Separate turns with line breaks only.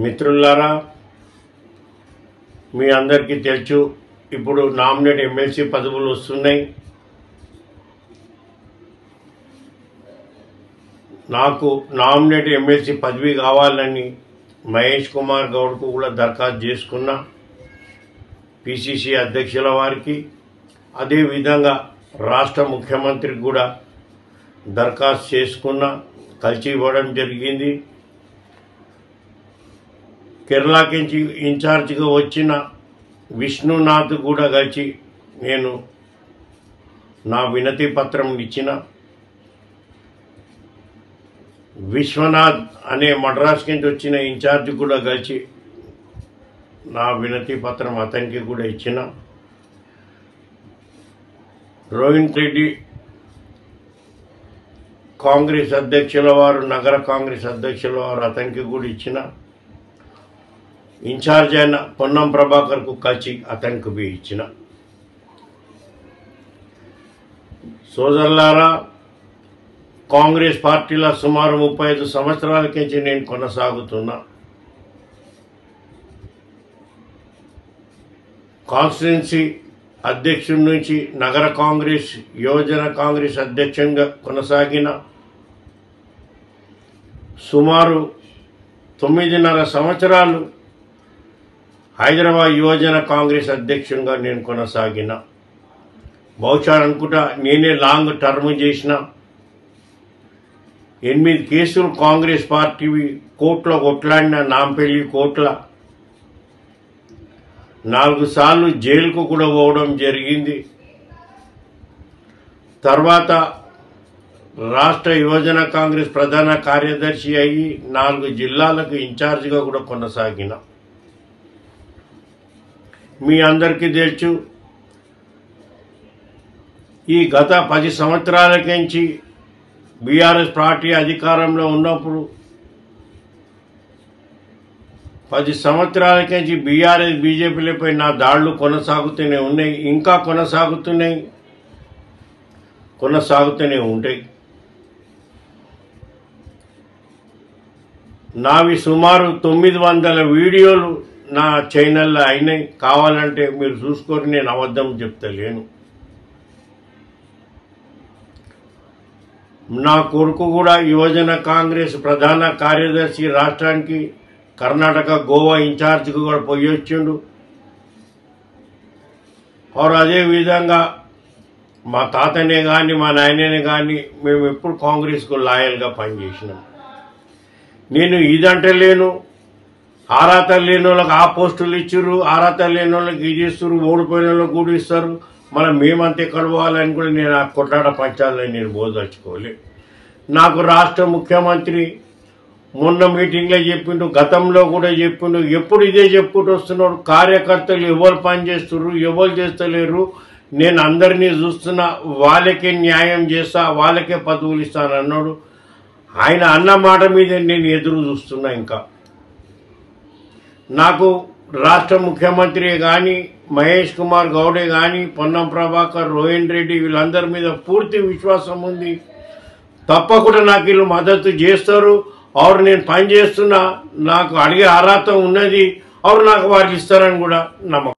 మిత్రులారా, మీ అందరికీ తెలుసు ఇప్పుడు నామినేట్ ఎమ్మెల్సీ పదవులు వస్తున్నాయి. నాకు నామినేట్ ఎమ్మెల్సీ పదవి కావాలని మహేష్ కుమార్ గౌడ్కు కూడా దరఖాస్తు చేసుకున్నా, పిసిసి అధ్యక్షుల వారికి. అదేవిధంగా రాష్ట్ర ముఖ్యమంత్రికి కూడా దరఖాస్తు చేసుకున్నా, కలిసి ఇవ్వడం జరిగింది. కేరళకి ఇన్ఛార్జిగా వచ్చిన విష్ణునాథ్ కూడా కలిసి నేను నా వినతి పత్రం ఇచ్చిన. విశ్వనాథ్ అనే మద్రాస్ నుంచి వచ్చిన ఇన్ఛార్జ్ కూడా కలిసి నా వినతి పత్రం అతనికి కూడా ఇచ్చిన. రోహిత్ రెడ్డి కాంగ్రెస్ అధ్యక్షుల వారు, నగర కాంగ్రెస్ అధ్యక్షుల వారు, అతనికి కూడా ఇచ్చిన. ఇన్ఛార్జ్ అయిన పొన్నం ప్రభాకర్కు కలిసి అతనికి ఇచ్చిన. సోదరులారా, కాంగ్రెస్ పార్టీలో సుమారు 35 సంవత్సరాల నుంచి నేను కొనసాగుతున్నా. కాన్స్టిట్యున్సీ అధ్యక్షుడి నుంచి నగర కాంగ్రెస్, యువజన కాంగ్రెస్ అధ్యక్షునిగా కొనసాగిన. సుమారు 9.5 సంవత్సరాలు హైదరాబాద్ యువజన కాంగ్రెస్ అధ్యక్షునిగా నేను కొనసాగిన. బహుశా అనుకుంటా నేనే లాంగ్ టర్మ్ చేసిన. 8 కేసులు కాంగ్రెస్ పార్టీవి కోర్టులో కొట్లాడిన, నాంపల్లి కోర్టులో 4 సార్లు జైలుకు కూడా పోవడం జరిగింది. తర్వాత రాష్ట్ర యువజన కాంగ్రెస్ ప్రధాన కార్యదర్శి అయ్యి 4 జిల్లాలకు ఇన్ఛార్జిగా కూడా కొనసాగిన. మీ అందరికీ తెలుసు, ఈ గత 10 సంవత్సరాల నుంచి బీఆర్ఎస్ పార్టీ అధికారంలో ఉన్నప్పుడు 10 సంవత్సరాల నుంచి బీఆర్ఎస్ బీజేపీలపై నా దాడులు కొనసాగుతూనే ఉన్నాయి, ఇంకా కొనసాగుతూనే ఉంటాయి. నావి సుమారు 900 వీడియోలు నా ఛానల్లో అయినాయి. కావాలంటే మీరు చూసుకొని, నేను అబద్ధం చెప్తలేను. నా కొడుకు కూడా యువజన కాంగ్రెస్ ప్రధాన కార్యదర్శి, రాష్ట్రానికి కర్ణాటక, గోవా ఇన్ఛార్జికి కూడా పోయి వచ్చిండు. అదేవిధంగా మా తాతనే కానీ మా నాయననే కానీ మేము ఎప్పుడు కాంగ్రెస్కు లాయల్గా పనిచేసినాం. నేను ఇదంటే లేను, అర్హత లేని వాళ్ళకి ఆ పోస్టులు ఇచ్చారు, అర్హత లేని వాళ్ళకి ఇది ఇస్తారు, ఓడిపోయిన వాళ్ళకి కూడా ఇస్తారు, మనం మేమంతా ఎక్కడ పోవాలని కూడా నేను ఆ కొట్లాట పంచాలని నేను బోదలుచుకోలే. నాకు రాష్ట్ర ముఖ్యమంత్రి మొన్న మీటింగ్లో చెప్పిండు, గతంలో కూడా చెప్పిండు, ఎప్పుడు ఇదే చెప్పుకుంటూ వస్తున్నాడు. కార్యకర్తలు ఎవరు పని చేస్తున్నారు, ఎవరు చేస్తలేరు, నేను అందరినీ చూస్తున్నా, వాళ్ళకే న్యాయం చేస్తా, వాళ్ళకే పదవులు ఇస్తాను అన్నాడు. ఆయన అన్న మాట మీద నేను ఎదురు చూస్తున్నా. ఇంకా నాకు రాష్ట్ర ముఖ్యమంత్రి కానీ, మహేష్ కుమార్ గౌడే కానీ, పొన్నం ప్రభాకర్, రోహిత్ రెడ్డి వీళ్ళందరి మీద పూర్తి విశ్వాసం ఉంది. తప్పకుండా నాకు వీళ్ళు మద్దతు చేస్తారు. నేను పని చేస్తున్నా, నాకు అడిగే అర్హత ఉన్నది, నాకు వారికి ఇస్తారని కూడా నమ్మకం.